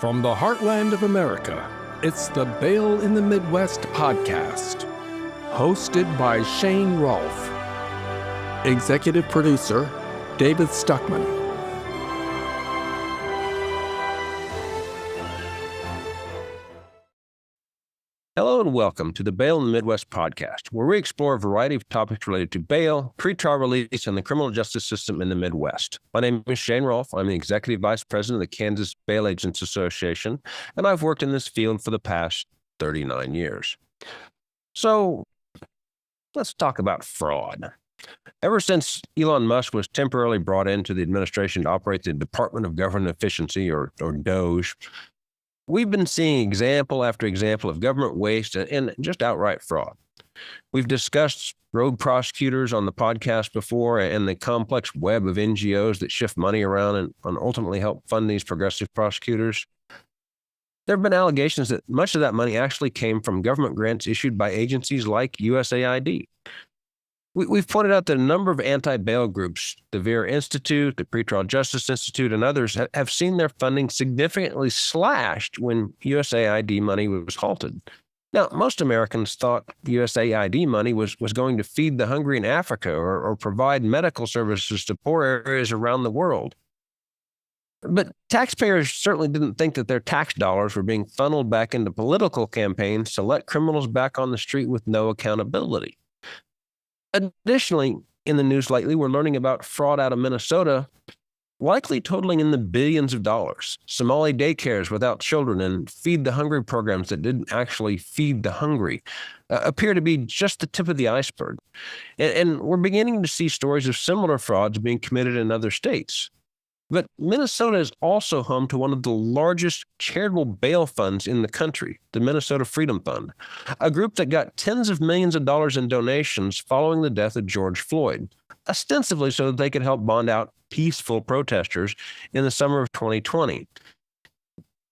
From the heartland of America, it's the Bail in the Midwest podcast, hosted by Shane Rolf. Executive producer, David Stuckman. Hello and welcome to the Bail in the Midwest podcast, where we explore a variety of topics related to bail, pretrial release, and the criminal justice system in the Midwest. My name is Shane Rolf. I'm the Executive Vice President of the Kansas Bail Agents Association, and I've worked in this field for the past 39 years. So let's talk about fraud. Ever since Elon Musk was temporarily brought into the administration to operate the Department of Government Efficiency, or DOGE, we've been seeing example after example of government waste and just outright fraud. We've discussed rogue prosecutors on the podcast before and the complex web of NGOs that shift money around and ultimately help fund these progressive prosecutors. There have been allegations that much of that money actually came from government grants issued by agencies like USAID. We've pointed out that a number of anti-bail groups, the Vera Institute, the Pretrial Justice Institute, and others have seen their funding significantly slashed when USAID money was halted. Now, most Americans thought USAID money was going to feed the hungry in Africa or provide medical services to poor areas around the world. But taxpayers certainly didn't think that their tax dollars were being funneled back into political campaigns to let criminals back on the street with no accountability. Additionally, in the news lately, we're learning about fraud out of Minnesota, likely totaling in the billions of dollars. Somali daycares without children and feed the hungry programs that didn't actually feed the hungry appear to be just the tip of the iceberg. And we're beginning to see stories of similar frauds being committed in other states. But Minnesota is also home to one of the largest charitable bail funds in the country, the Minnesota Freedom Fund, a group that got tens of millions of dollars in donations following the death of George Floyd, ostensibly so that they could help bond out peaceful protesters in the summer of 2020.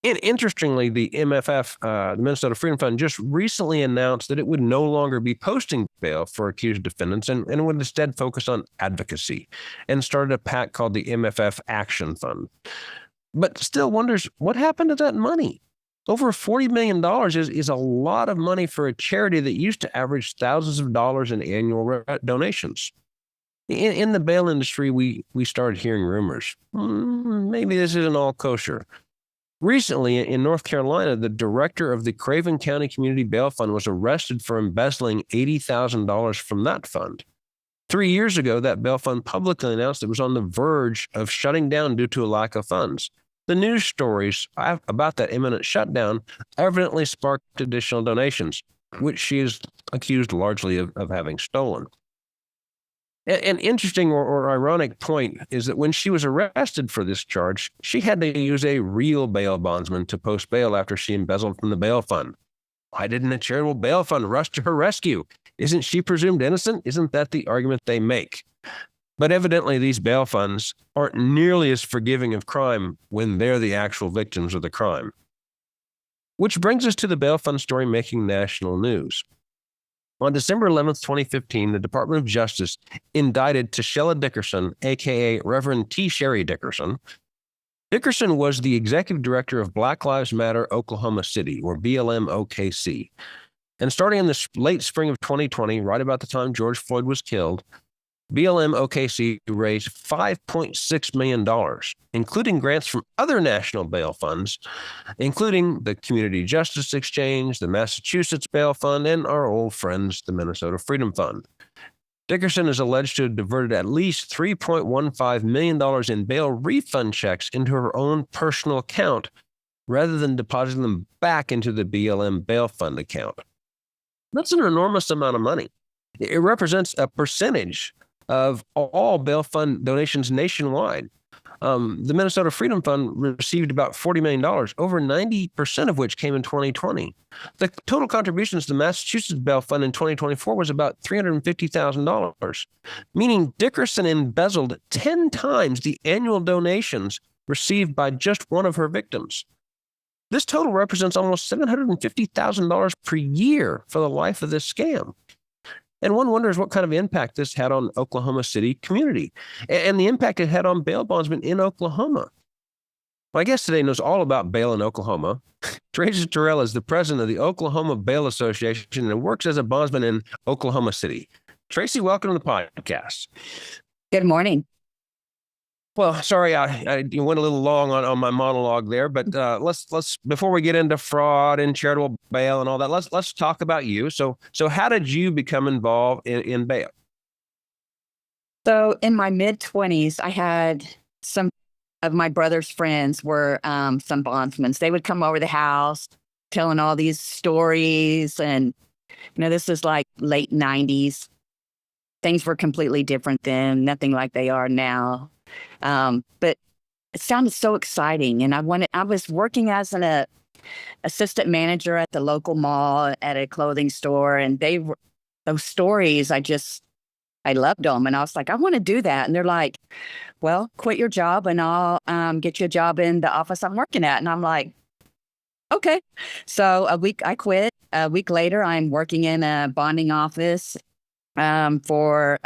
And interestingly, the MFF, the Minnesota Freedom Fund, just recently announced that it would no longer be posting bail for accused defendants and would instead focus on advocacy and started a PAC called the MFF Action Fund. But still wonders, what happened to that money? Over $40 million is a lot of money for a charity that used to average thousands of dollars in annual donations. In the bail industry, we started hearing rumors. Maybe this isn't all kosher. Recently, in North Carolina, the director of the Craven County Community Bail Fund was arrested for embezzling $80,000 from that fund. 3 years ago, that bail fund publicly announced it was on the verge of shutting down due to a lack of funds. The news stories about that imminent shutdown evidently sparked additional donations, which she is accused largely of having stolen. An interesting or ironic point is that when she was arrested for this charge, she had to use a real bail bondsman to post bail after she embezzled from the bail fund. Why didn't a charitable bail fund rush to her rescue? Isn't she presumed innocent? Isn't that the argument they make? But evidently, these bail funds aren't nearly as forgiving of crime when they're the actual victims of the crime. Which brings us to the bail fund story making national news. On December 11th, 2015, the Department of Justice indicted Tashella Dickerson, a.k.a. Reverend T. Sherry Dickerson. Dickerson was the executive director of Black Lives Matter Oklahoma City, or BLM-OKC. And starting in the late spring of 2020, right about the time George Floyd was killed, BLM-OKC raised $5.6 million, including grants from other national bail funds, including the Community Justice Exchange, the Massachusetts Bail Fund, and our old friends, the Minnesota Freedom Fund. Dickerson is alleged to have diverted at least $3.15 million in bail refund checks into her own personal account, rather than depositing them back into the BLM Bail Fund account. That's an enormous amount of money. It represents a percentage of all bail fund donations nationwide. The Minnesota Freedom Fund received about $40 million, over 90% of which came in 2020. The total contributions to the Massachusetts Bail Fund in 2024 was about $350,000, meaning Dickerson embezzled 10 times the annual donations received by just one of her victims. This total represents almost $750,000 per year for the life of this scam. And one wonders what kind of impact this had on Oklahoma City community and the impact it had on bail bondsmen in Oklahoma. My guest today knows all about bail in Oklahoma. Tracey Halley-Terrell is the president of the Oklahoma Bail Association and works as a bondsman in Oklahoma City. Tracey, welcome to the podcast. Good morning. Well, sorry, I went a little long on my monologue there, but let's before we get into fraud and charitable bail and all that, let's talk about you. So how did you become involved in bail? So in my mid-20s, I had some of my brother's friends were some bondsmen. They would come over the house telling all these stories. And, this is like late 90s. Things were completely different then, nothing like they are now. But it sounded so exciting. And I was working as an assistant manager at the local mall at a clothing store. And those stories, I loved them. And I was like, I want to do that. And they're like, well, quit your job and I'll get you a job in the office I'm working at. And I'm like, okay. So I quit. A week later, I'm working in a bonding office for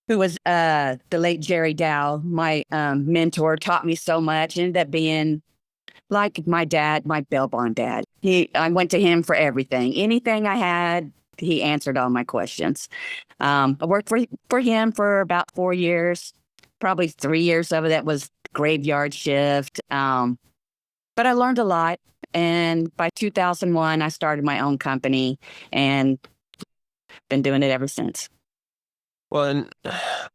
who was the late Jerry Dow, my mentor, taught me so much, ended up being like my dad, my bail bond dad. I went to him for everything. Anything I had, he answered all my questions. I worked for him for about 4 years. Probably 3 years of it that was graveyard shift. But I learned a lot. And by 2001, I started my own company and been doing it ever since. Well, and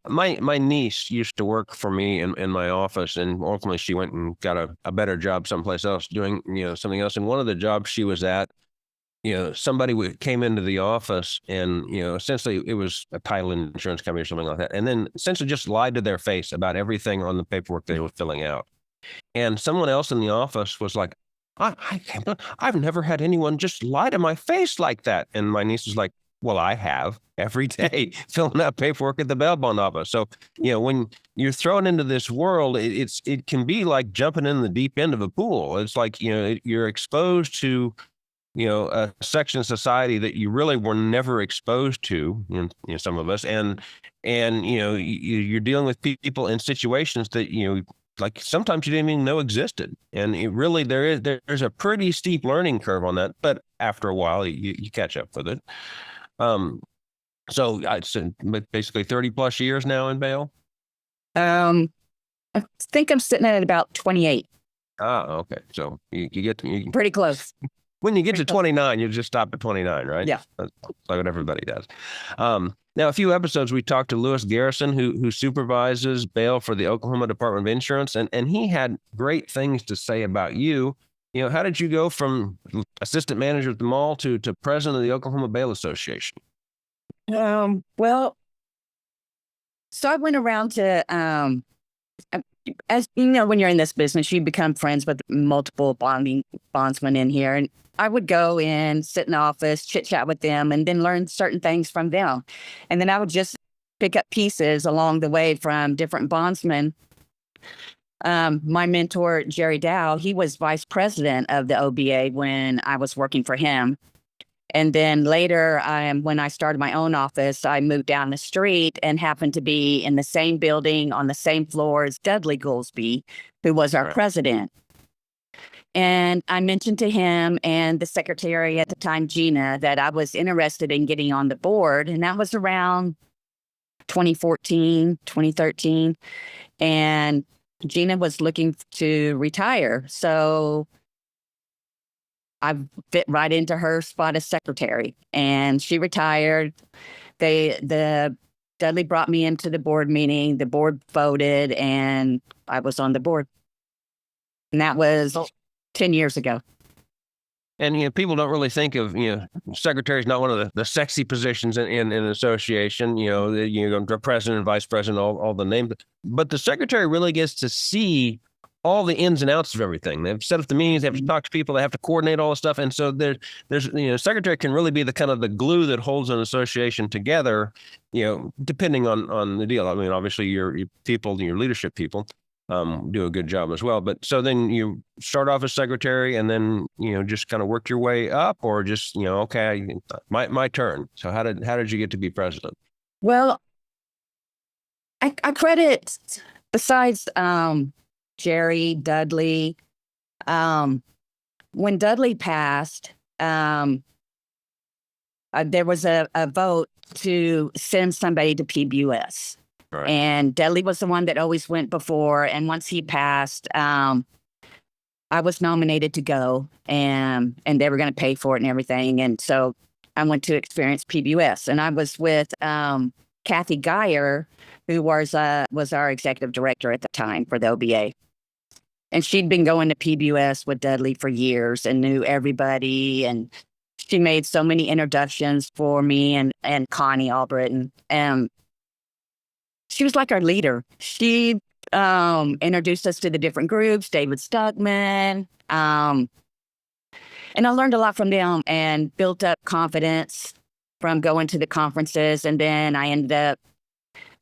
my niece used to work for me in my office, and ultimately she went and got a better job someplace else doing, something else. And one of the jobs she was at, somebody came into the office and, essentially it was a title insurance company or something like that. And then essentially just lied to their face about everything on the paperwork they were filling out. And someone else in the office was like, I've never had anyone just lie to my face like that. And my niece was like, well, I have every day filling out paperwork at the bail bond office. So, when you're thrown into this world, it can be like jumping in the deep end of a pool. It's like, you're exposed to a section of society that you really were never exposed to, some of us, and you're dealing with people in situations that like sometimes you didn't even know existed, and it really there's a pretty steep learning curve on that. But after a while, you catch up with it. So I said basically 30 plus years now in bail. I think I'm sitting at about 28. Okay. So you get pretty close. When you get to 29, you just stop at 29, right? Yeah. That's like what everybody does. Now, a few episodes, we talked to Lewis Garrison, who supervises bail for the Oklahoma Department of Insurance, and he had great things to say about you. How did you go from assistant manager at the mall to president of the Oklahoma Bail Association? Well, so I went around to, as you know, when you're in this business, you become friends with multiple bondsmen in here. And I would go in, sit in the office, chit chat with them, and then learn certain things from them. And then I would just pick up pieces along the way from different bondsmen. My mentor, Jerry Dow, he was vice president of the OBA when I was working for him. And then later, when I started my own office, I moved down the street and happened to be in the same building on the same floor as Dudley Goolsby, who was our president. And I mentioned to him and the secretary at the time, Gina, that I was interested in getting on the board. And that was around 2014, 2013. And Gina was looking to retire. So I fit right into her spot as secretary, and she retired. The Dudley brought me into the board meeting. The board voted, and I was on the board. And that was 10 years ago. And people don't really think of secretary is not one of the sexy positions in an association. The president, vice president, all the names, but the secretary really gets to see all the ins and outs of everything. They've set up the meetings, they have to talk to people, they have to coordinate all the stuff. And so there's secretary can really be the kind of the glue that holds an association together, depending on the deal. I mean, obviously your people, your leadership people do a good job as well. But so then you start off as secretary and then, just kind of work your way up, or just, okay, my turn. So how did you get to be president? Well, I credit, besides Jerry, Dudley. When Dudley passed, there was a vote to send somebody to PBUS. Right. And Dudley was the one that always went before. And once he passed, I was nominated to go, and they were going to pay for it and everything. And so I went to experience PBUS, and I was with Kathy Geyer, who was our executive director at the time for the OBA. And she'd been going to PBUS with Dudley for years and knew everybody. And she made so many introductions for me and Connie Albritton. And she was like our leader. She introduced us to the different groups, David Stuckman. And I learned a lot from them and built up confidence from going to the conferences. And then I ended up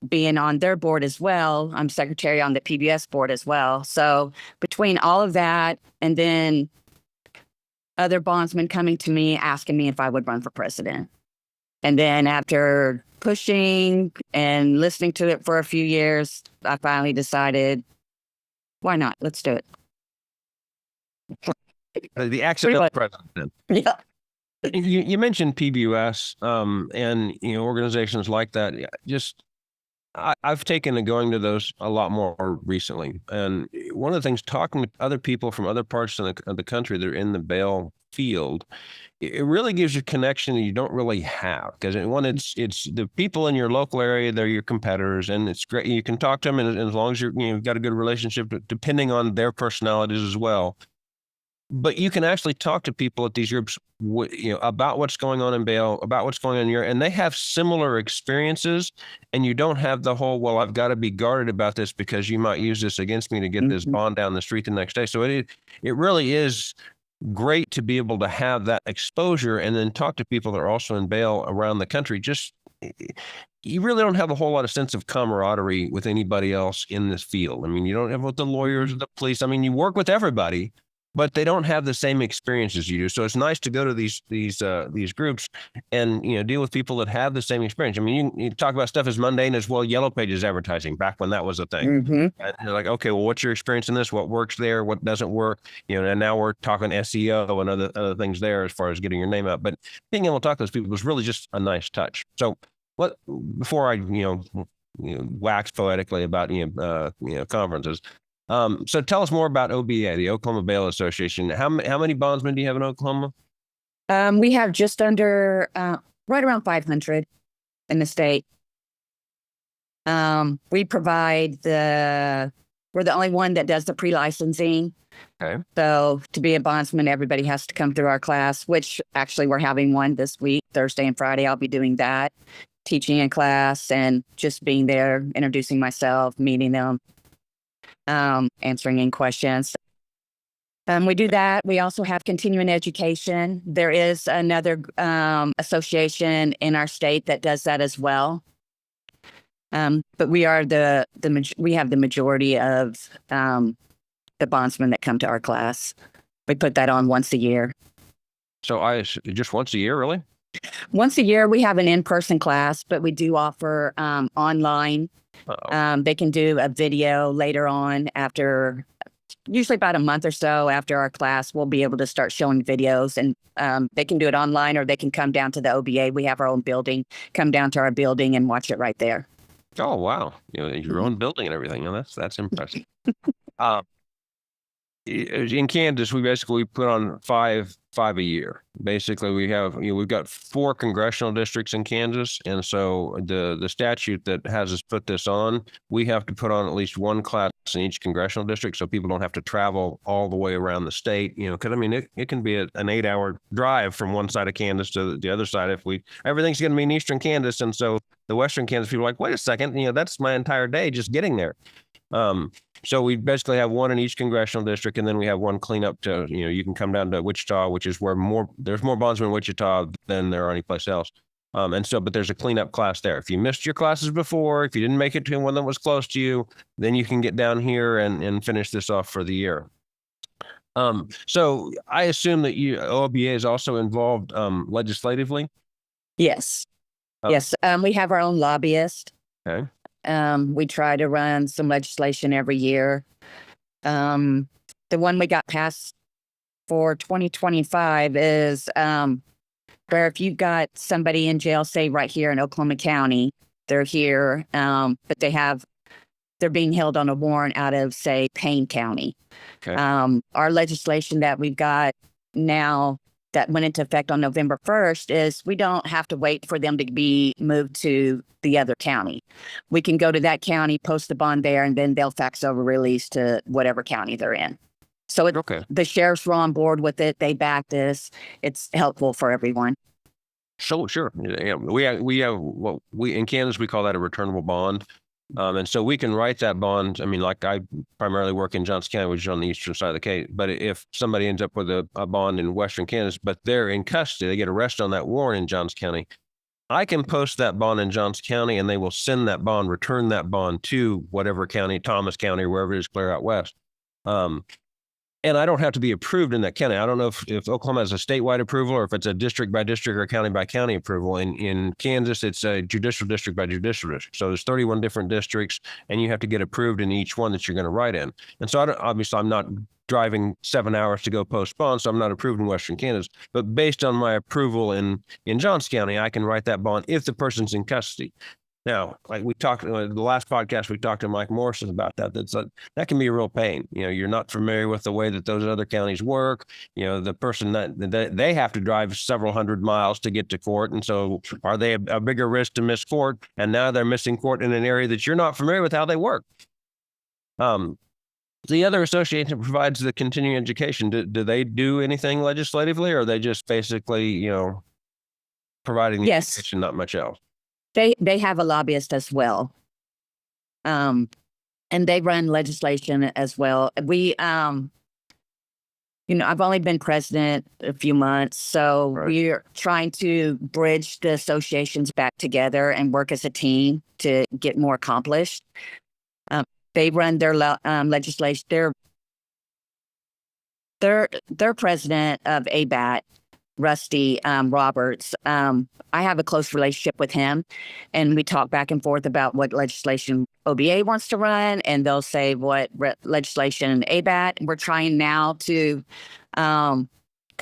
being on their board as well. I'm secretary on the PBS board as well. So between all of that and then other bondsmen coming to me, asking me if I would run for president. And then after pushing and listening to it for a few years, I finally decided, why not? Let's do it. The accidental president. Yeah. You mentioned PBUS and organizations like that. I've taken to going to those a lot more recently. And one of the things, talking to other people from other parts of the country that are in the bail field, it really gives you a connection that you don't really have. Because it's the people in your local area, they're your competitors, and it's great. You can talk to them, and as long as you've got a good relationship, depending on their personalities as well. But you can actually talk to people at these groups, about what's going on in bail, about what's going on in your, and they have similar experiences, and you don't have the whole, well, I've got to be guarded about this because you might use this against me to get this bond down the street the next day. So it really is great to be able to have that exposure and then talk to people that are also in bail around the country. You really don't have a whole lot of sense of camaraderie with anybody else in this field. I mean, you don't have with the lawyers or the police. I mean, you work with everybody, but they don't have the same experiences you do. So it's nice to go to these groups and deal with people that have the same experience. I mean, you talk about stuff as mundane as, well, Yellow Pages advertising back when that was a thing. And you're like, okay, well, what's your experience in this? What works there? What doesn't work? And now we're talking SEO and other things there as far as getting your name out. But being able to talk to those people was really just a nice touch. So before I wax poetically about conferences. So tell us more about OBA, the Oklahoma Bail Association. How many bondsmen do you have in Oklahoma? We have just under, right around 500 in the state. We provide we're the only one that does the pre-licensing. Okay. So to be a bondsman, everybody has to come through our class, which actually we're having one this week, Thursday and Friday. I'll be doing that, teaching in class and just being there, introducing myself, meeting them. Answering any questions. We do that. We also have continuing education. There is another association in our state that does that as well. But we are we have the majority of the bondsmen that come to our class. We put that on once a year. So just once a year, really? Once a year, we have an in-person class, but we do offer online. They can do a video later on after, usually about a month or so after our class, we'll be able to start showing videos, and they can do it online or they can come down to the OBA. We have our own building, come down to our building and watch it right there. Oh, wow. Your own building and everything. That's impressive. In Kansas, we put on five a year. Basically, we've got 4 congressional districts in Kansas, and so the statute that has us put this on, we have to put on at least one class in each congressional district, so people don't have to travel all the way around the state. Because I mean, it can be an 8-hour drive from one side of Kansas to the other side. Everything's going to be in eastern Kansas, and so the western Kansas people are like, wait a second, that's my entire day just getting there. So we basically have one in each congressional district, and then we have one cleanup to, you can come down to Wichita, which is where there's more bondsmen in Wichita than there are anyplace else. But there's a cleanup class there. If you missed your classes before, if you didn't make it to one that was close to you, then you can get down here and finish this off for the year. So I assume that OBA is also involved legislatively? Yes. Yes. We have our own lobbyist. Okay. We try to run some legislation every year. The one we got passed for 2025 is where if you've got somebody in jail, say right here in Oklahoma County, they're here, but they're being held on a warrant out of, say, Payne County. Okay. Our legislation that we've got now that went into effect on November 1st is we don't have to wait for them to be moved to the other county. We can go to that county, post the bond there, and then they'll fax over release to whatever county they're in. So the sheriffs were on board with it. They backed this. It's helpful for everyone. So sure. Yeah, we have what we in Kansas we call that a returnable bond. And so we can write that bond. I mean, like I primarily work in Johnson County, which is on the eastern side of the Cape. But if somebody ends up with a bond in western Kansas, but they're in custody, they get arrested on that warrant in Johnson County, I can post that bond in Johnson County and they will send that bond, return that bond to whatever county, Thomas County, or wherever it is clear out west. And I don't have to be approved in that county. I don't know if Oklahoma has a statewide approval or if it's a district by district or county by county approval. In Kansas, it's a judicial district by judicial district. So there's 31 different districts, and you have to get approved in each one that you're going to write in. And so obviously, I'm not driving 7 hours to go post bond, so I'm not approved in Western Kansas. But based on my approval in Johnson County, I can write that bond if the person's in custody. Now, like we talked the last podcast, we talked to Mike Morrison about that. That can be a real pain. You're not familiar with the way that those other counties work. The person that they have to drive several hundred miles to get to court, and so are they a bigger risk to miss court? And now they're missing court in an area that you're not familiar with how they work. The other association provides the continuing education. Do they do anything legislatively, or are they just basically providing the education, not much else? They have a lobbyist as well. And they run legislation as well. We, I've only been president a few months, so we're trying to bridge the associations back together and work as a team to get more accomplished. They run their legislation. Their president of ABAT, Rusty Roberts. I have a close relationship with him, and we talk back and forth about what legislation OBA wants to run, and they'll say what legislation ABAT. We're trying now to kind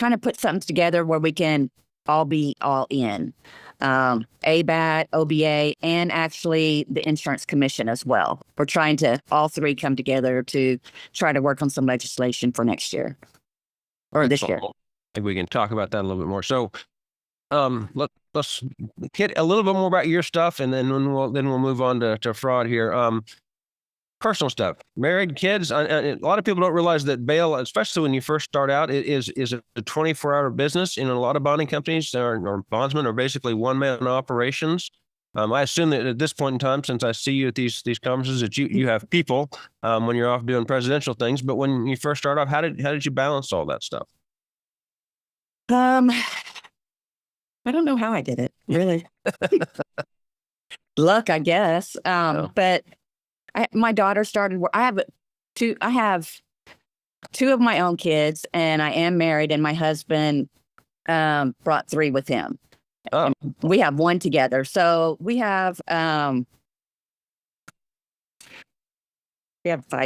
of put something together where we can all be all in. ABAT, OBA, and actually the Insurance Commission as well. We're trying to all three come together to try to work on some legislation for next year or this year. Maybe we can talk about that a little bit more. So, let's hit a little bit more about your stuff, and then we'll move on to fraud here. Personal stuff, married, kids. A lot of people don't realize that bail, especially when you first start out, is a 24-hour business. In a lot of bonding companies or bondsmen are basically one-man operations. I assume that at this point in time, since I see you at these conferences, that you have people when you're off doing presidential things. But when you first start off, how did you balance all that stuff? I don't know how I did it, really. Luck, I guess. But my daughter started. I have two of my own kids, and I am married. And my husband brought three with him. Oh. We have one together, so we have 5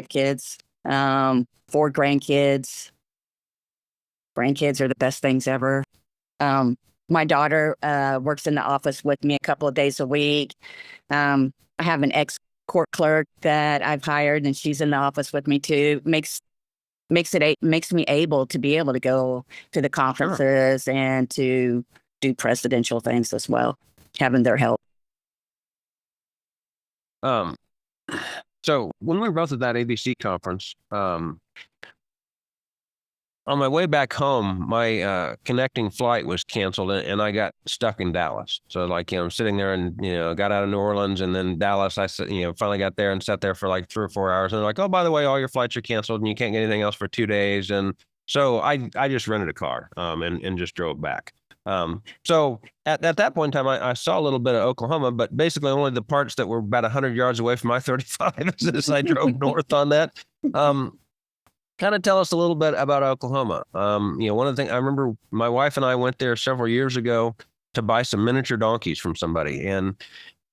kids, 4 grandkids. Grandkids are the best things ever. My daughter works in the office with me a couple of days a week. I have an ex-court clerk that I've hired, and she's in the office with me too. Makes me able to be able to go to the conferences and to do presidential things as well, having their help. So when we were both at that ABC conference, on my way back home, my connecting flight was canceled, and I got stuck in Dallas. So I'm sitting there and, got out of New Orleans, and then Dallas, I finally got there and sat there for like 3 or 4 hours. And they're like, oh, by the way, all your flights are canceled and you can't get anything else for 2 days. And so I just rented a car and just drove back. So at that point in time, I saw a little bit of Oklahoma, but basically only the parts that were about 100 yards away from I-35 as I drove north on that. Kind of tell us a little bit about Oklahoma. One of the things I remember, my wife and I went there several years ago to buy some miniature donkeys from somebody, and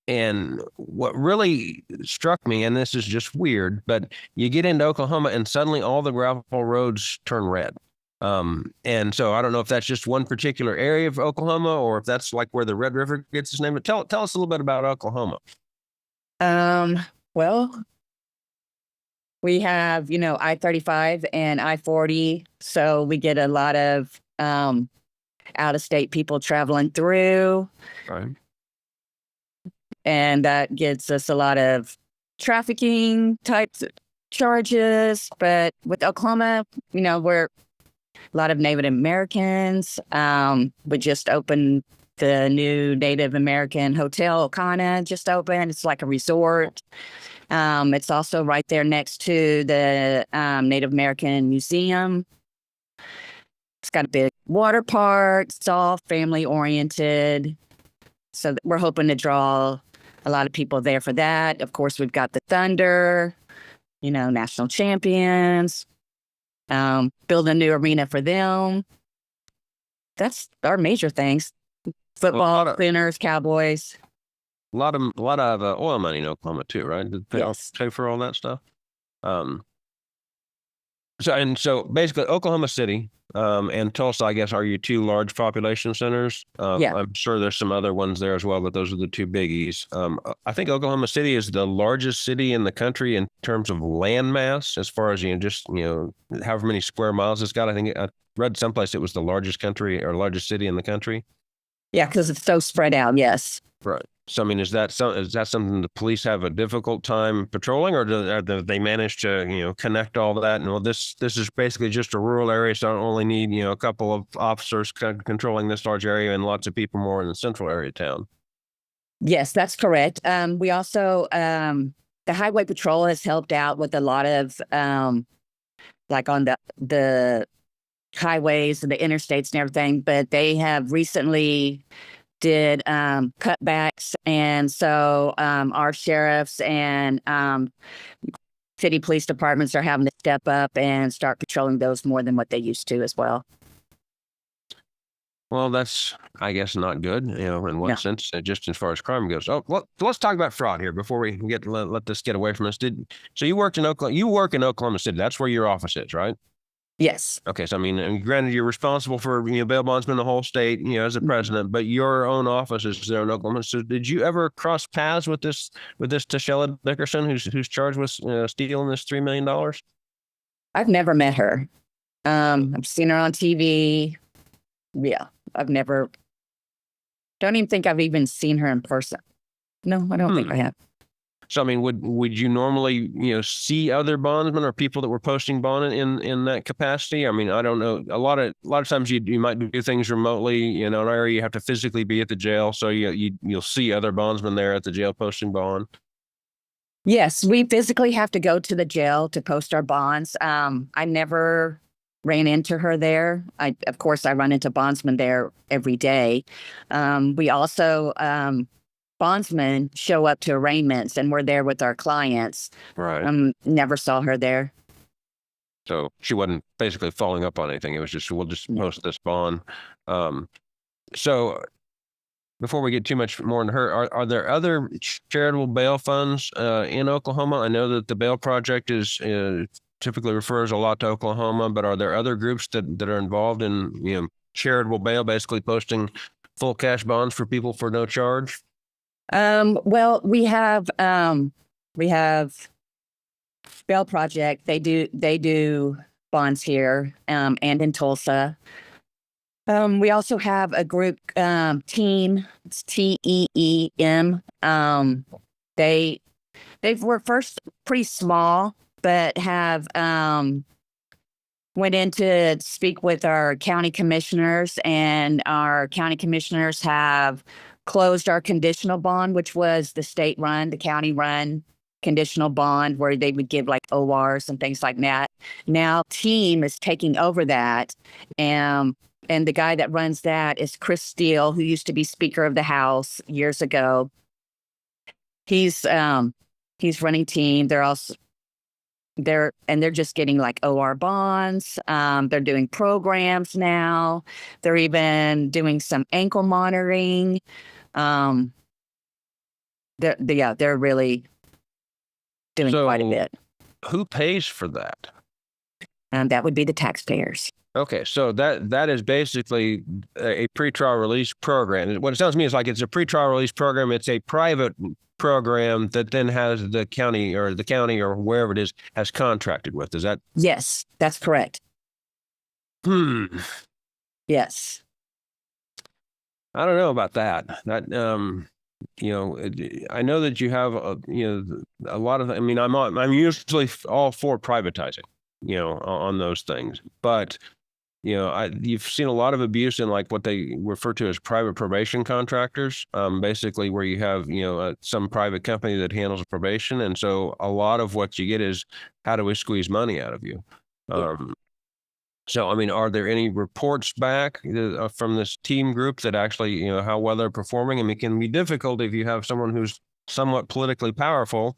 And what really struck me, and this is just weird, but you get into Oklahoma and suddenly all the gravel roads turn red. And so I don't know if that's just one particular area of Oklahoma or if that's like where the Red River gets its name. But tell us a little bit about Oklahoma. Well, we have, I-35 and I-40, so we get a lot of out-of-state people traveling through. Right. And that gets us a lot of trafficking types of charges. But with Oklahoma, we're a lot of Native Americans. We just opened the new Native American Hotel, Okana, just opened. It's like a resort. It's also right there next to the Native American Museum. It's got a big water park. It's all family oriented. So we're hoping to draw a lot of people there for that. Of course, we've got the Thunder, national champions, build a new arena for them. That's our major things. Football, Sooners, Cowboys. A lot of oil money in Oklahoma too, right? Did they Yes. pay for all that stuff? So basically Oklahoma City and Tulsa, I guess, are your two large population centers. Yeah. I'm sure there's some other ones there as well, but those are the two biggies. I think Oklahoma City is the largest city in the country in terms of land mass, as far as however many square miles it's got. I think I read someplace it was the largest city in the country. Yeah, because it's so spread out. Yes. Right. So, I mean, is that something the police have a difficult time patrolling, or do they manage to, connect all that? And well, this is basically just a rural area, so I don't only need, a couple of officers controlling this large area and lots of people more in the central area of town. Yes, that's correct. We also, the Highway Patrol has helped out with a lot of, like on the highways and the interstates and everything, but they have recently did cutbacks, and so our sheriffs and city police departments are having to step up and start patrolling those more than what they used to as well. Well, that's, I guess, not good, in what No. sense, just as far as crime goes. Oh, well, let's talk about fraud here before we let this get away from us. So you work in Oklahoma City. That's where your office is, right? Yes. Okay, so I mean, granted, you're responsible for bail bondsmen the whole state, as a president, but your own office is there in Oklahoma. So, did you ever cross paths with this Tashella Dickerson, who's charged with stealing this $3 million? I've never met her. I've seen her on TV. Yeah, don't even think I've even seen her in person. No, I don't think I have. So, I mean, would you normally, see other bondsmen or people that were posting bond in that capacity? I mean, I don't know. A lot of times you might do things remotely, in an area you have to physically be at the jail, so you'll see other bondsmen there at the jail posting bond. Yes, we physically have to go to the jail to post our bonds. I never ran into her there. Of course, I run into bondsmen there every day. We also bondsmen show up to arraignments, and we're there with our clients. Right. Never saw her there. So she wasn't basically following up on anything. It was just, we'll just post this bond. So before we get too much more into her, are there other charitable bail funds in Oklahoma? I know that the Bail Project is typically refers a lot to Oklahoma, but are there other groups that are involved in charitable bail, basically posting full cash bonds for people for no charge? Well, we have Bail Project. They do bonds here, and in Tulsa. We also have a group, Team. It's TEEM. They were first pretty small, but have went in to speak with our county commissioners, and our county commissioners have closed our conditional bond, which was the county run conditional bond where they would give like ORs and things like that. Now Team is taking over that. And the guy that runs that is Chris Steele, who used to be Speaker of the House years ago. He's running Team. They're just getting like OR bonds. They're doing programs now. They're even doing some ankle monitoring. they're really doing quite a bit. Who pays for that? That would be the taxpayers. Okay, so that is basically a pretrial release program. What it sounds to me is like it's a pretrial release program. It's a private program that then has the county or wherever it is has contracted with. Is that? Yes, that's correct. Yes. I don't know about that. That I know that you have a lot of. I mean, I'm usually all for privatizing, on those things, but. You've seen a lot of abuse in like what they refer to as private probation contractors, basically where you have, some private company that handles probation. And so a lot of what you get is how do we squeeze money out of you? So, I mean, are there any reports back from this team group that actually, how well they're performing? I mean, it can be difficult if you have someone who's somewhat politically powerful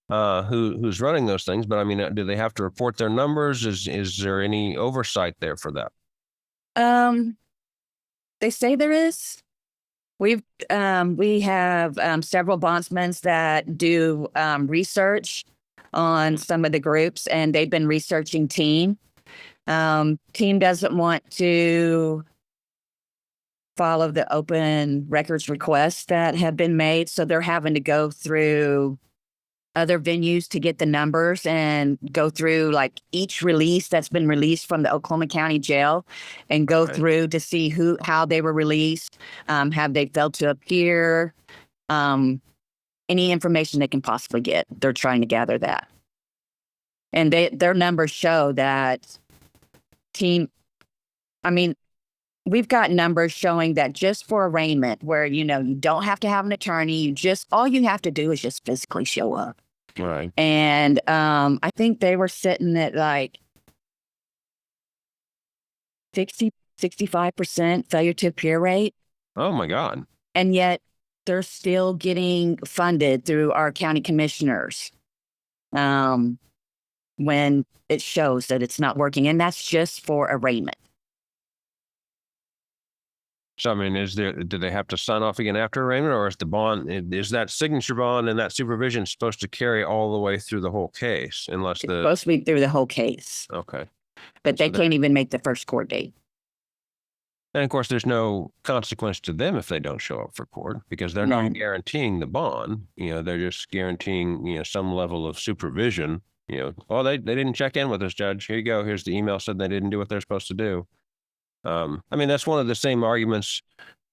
who's running those things, but I mean, do they have to report their numbers? Is there any oversight there for that? They say there is. We have several bondsmen that do research on some of the groups, and they've been researching Team. Team doesn't want to follow the open records requests that have been made, so they're having to go through other venues to get the numbers and go through like each release that's been released from the Oklahoma County Jail and go through to see how they were released, have they failed to appear, any information they can possibly get. They're trying to gather that. And their numbers show that we've got numbers showing that just for arraignment where, you don't have to have an attorney, all you have to do is just physically show up. Right. And I think they were sitting at like 65% failure to appear rate. Oh my God. And yet they're still getting funded through our county commissioners when it shows that it's not working. And that's just for arraignment. So, I mean, do they have to sign off again after arraignment, or is that signature bond and that supervision supposed to carry all the way through the whole case It's supposed to be through the whole case. Okay. But they can't even make the first court date. And of course, there's no consequence to them if they don't show up for court because they're not guaranteeing the bond. They're just guaranteeing, some level of supervision. They didn't check in with us, Judge. Here you go. Here's the email said they didn't do what they're supposed to do. I mean, that's one of the same arguments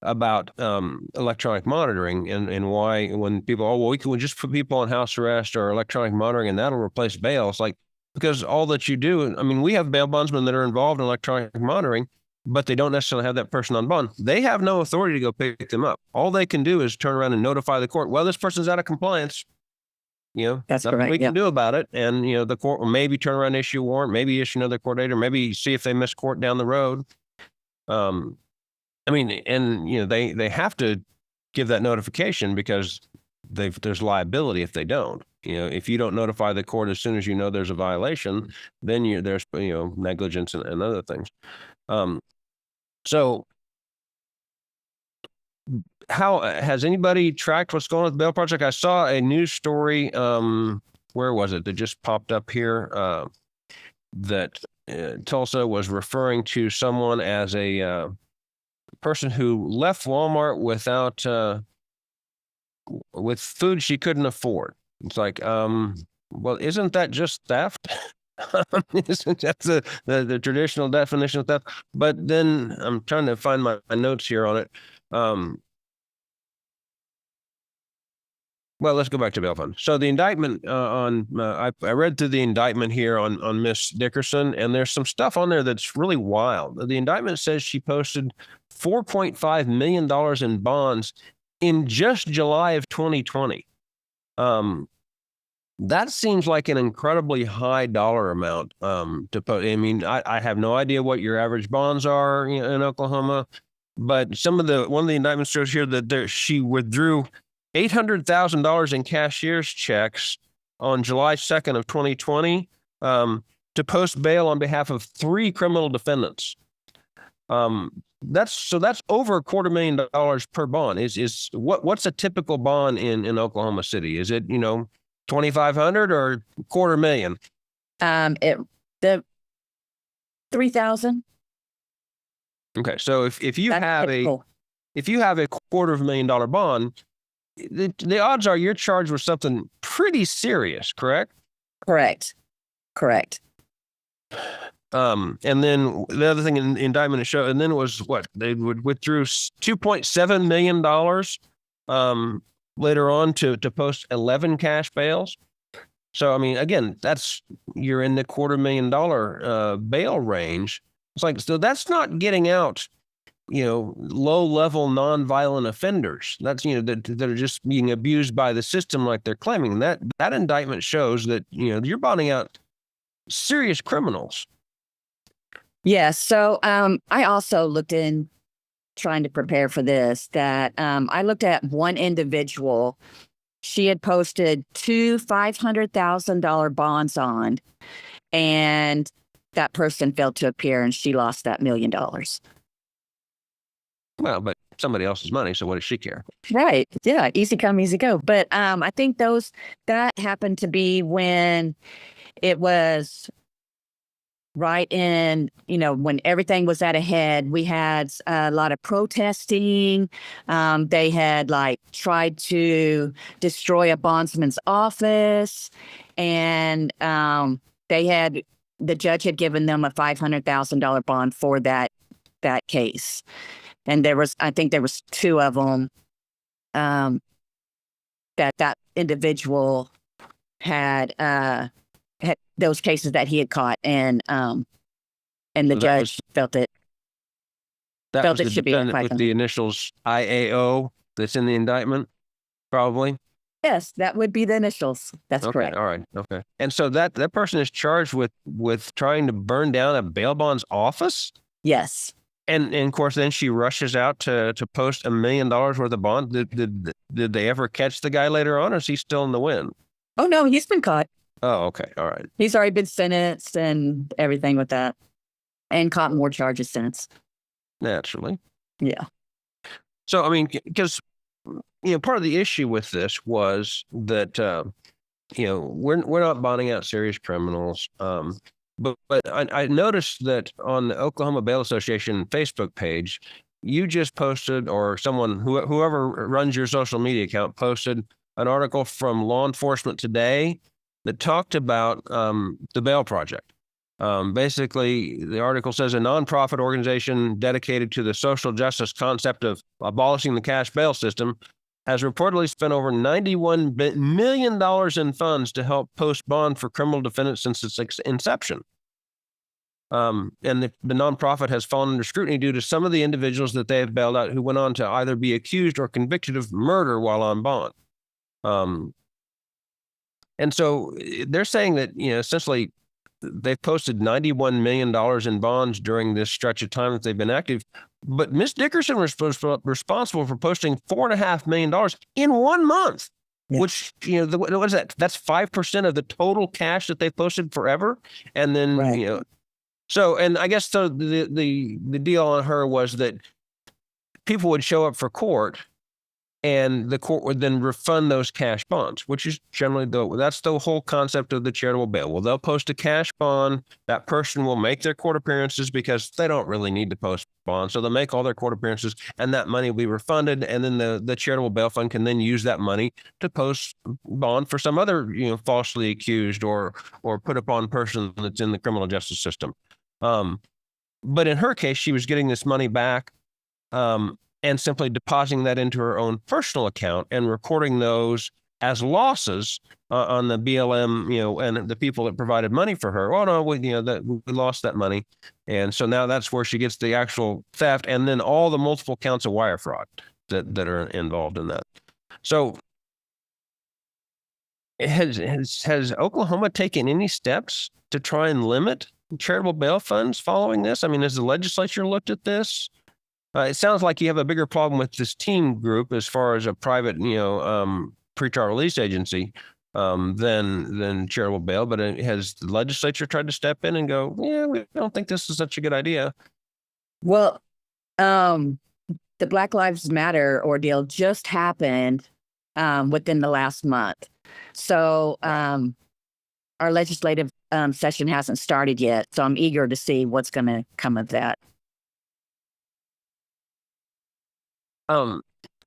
about electronic monitoring and why when people, we can just put people on house arrest or electronic monitoring and that'll replace bail. It's like, because all that you do, I mean, we have bail bondsmen that are involved in electronic monitoring, but they don't necessarily have that person on bond. They have no authority to go pick them up. All they can do is turn around and notify the court, well, this person's out of compliance. That's nothing correct. we can do about it. And, the court will maybe turn around and issue a warrant, maybe issue another court date, or maybe see if they miss court down the road. I mean, and they have to give that notification because there's liability if they don't. If you don't notify the court as soon as you know there's a violation, then there's negligence and other things. So, how has anybody tracked what's going on with the bail project? I saw a news story. Where was it that just popped up here? That Tulsa was referring to someone as a person who left Walmart with food she couldn't afford. It's like, well, isn't that just theft? Isn't that the traditional definition of theft? But then I'm trying to find my notes here on it. Well, let's go back to bail fund. So the indictment I read through the indictment here on Miss Dickerson, and there's some stuff on there that's really wild. The indictment says she posted $4.5 million in bonds in just July of 2020. That seems like an incredibly high dollar amount to put. I mean, I have no idea what your average bonds are in Oklahoma, but one of the indictments shows here that she withdrew $800,000 in cashier's checks on July 2nd of 2020 to post bail on behalf of 3 criminal defendants. that's over $250,000 per bond. What's a typical bond in Oklahoma City? Is it, $2,500 or $250,000? The 3,000. Okay, so if you have typical. if you have a $250,000 bond, the odds are you're charged with something pretty serious, correct? Correct. And then the other thing in the indictment it showed, and then it was what they withdrew $2.7 million later on to post 11 cash bails. So I mean, again, you're in the $250,000 bail range. It's like, so that's not getting out, low-level nonviolent offenders. That's, that are just being abused by the system like they're claiming. That indictment shows that, you're bonding out serious criminals. Yeah. So I also looked in trying to prepare for this, that I looked at one individual. She had posted 2 $500,000 bonds on, and that person failed to appear, and she lost that $1 million. Well, but somebody else's money, so what does she care? Right. Yeah. Easy come, easy go. But I think that happened to be when it was right in, when everything was at a head. We had a lot of protesting. They had tried to destroy a bondsman's office, and the judge had given them a $500,000 bond for that case. And I think there was 2 of them that individual had those cases that he had caught, and the judge felt it should be with the initials IAO that's in the indictment, probably. Yes, that would be the initials. That's correct. All right. Okay. And so that person is charged with trying to burn down a bail bonds office? Yes. And of course, then she rushes out to post $1 million worth of bond. Did they ever catch the guy later on, or is he still in the wind? Oh no, he's been caught. Oh, okay, all right. He's already been sentenced and everything with that, and caught more charges since. Naturally. Yeah. So I mean, because part of the issue with this was that we're not bonding out serious criminals. But I noticed that on the Oklahoma Bail Association Facebook page, you just posted, or whoever runs your social media account posted an article from Law Enforcement Today that talked about the Bail Project. Basically, the article says a nonprofit organization dedicated to the social justice concept of abolishing the cash bail system has reportedly spent over $91 million in funds to help post bond for criminal defendants since its inception. And the nonprofit has fallen under scrutiny due to some of the individuals that they have bailed out who went on to either be accused or convicted of murder while on bond. And so they're saying that, essentially they've posted $91 million in bonds during this stretch of time that they've been active. But Ms. Dickerson was responsible for posting $4.5 million in 1 month, which, what is that? That's 5% of the total cash that they've posted forever. And then, so, and I guess so the deal on her was that people would show up for court, and the court would then refund those cash bonds, which is generally that's the whole concept of the charitable bail. Well, they'll post a cash bond. That person will make their court appearances because they don't really need to post bonds. So they'll make all their court appearances, and that money will be refunded. And then the charitable bail fund can then use that money to post bond for some other, falsely accused or put upon person that's in the criminal justice system. But in her case, she was getting this money back, and simply depositing that into her own personal account and recording those as losses on the BLM, and the people that provided money for her. Oh no, we lost that money, and so now that's where she gets the actual theft, and then all the multiple counts of wire fraud that are involved in that. So, has Oklahoma taken any steps to try and limit charitable bail funds following this? I mean, has the legislature looked at this? It sounds like you have a bigger problem with this team group as far as a private, pretrial release agency than charitable bail. But has the legislature tried to step in and go, yeah, we don't think this is such a good idea? Well, Um, the Black Lives Matter ordeal just happened within the last month. So our legislative session hasn't started yet. So I'm eager to see what's going to come of that.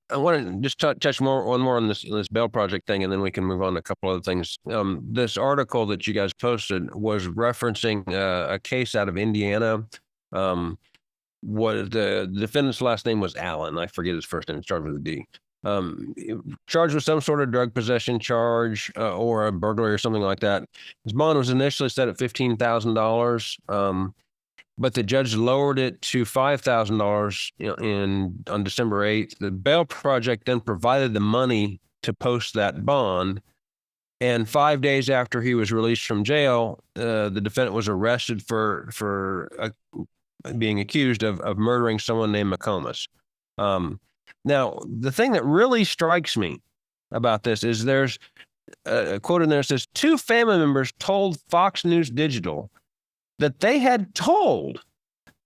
I want to just touch more on this bail project thing, and then we can move on to a couple other things. This article that you guys posted was referencing a case out of Indiana. What the defendant's last name was Allen. I forget his first name. It started with a D. Charged with some sort of drug possession charge or a burglary or something like that. His bond was initially set at $15,000. But the judge lowered it to $5,000 on December 8th. The bail project then provided the money to post that bond. And 5 days after he was released from jail, the defendant was arrested for being accused of murdering someone named McComas. Now, the thing that really strikes me about this is there's a quote in there that says, 2 family members told Fox News Digital that they had told